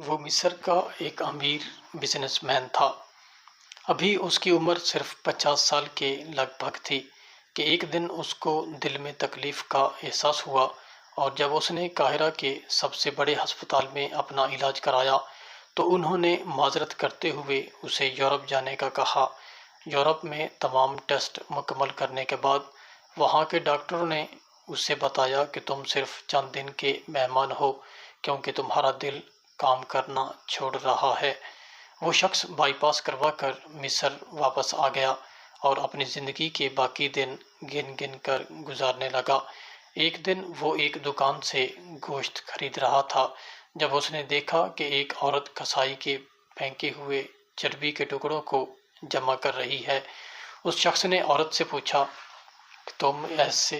وہ مصر کا ایک امیر بزنس مین تھا۔ ابھی اس کی عمر صرف 50 سال کے لگ بھگ تھی کہ ایک دن اس کو دل میں تکلیف کا احساس ہوا، اور جب اس نے قاہرہ کے سب سے بڑے ہسپتال میں اپنا علاج کرایا تو انہوں نے معذرت کرتے ہوئے اسے یورپ جانے کا کہا۔ یورپ میں تمام ٹیسٹ مکمل کرنے کے بعد وہاں کے ڈاکٹروں نے اسے بتایا کہ تم صرف چند دن کے مہمان ہو، کیونکہ تمہارا دل کام کرنا چھوڑ رہا ہے۔ وہ شخص بائی پاس کروا کر مصر واپس آ گیا اور اپنی زندگی کے باقی دن گن گن کر گزارنے لگا۔ ایک دن وہ ایک دکان سے گوشت خرید رہا تھا جب اس نے دیکھا کہ ایک عورت کسائی کے پھینکے ہوئے چربی کے ٹکڑوں کو جمع کر رہی ہے۔ اس شخص نے عورت سے پوچھا کہ تم ایسے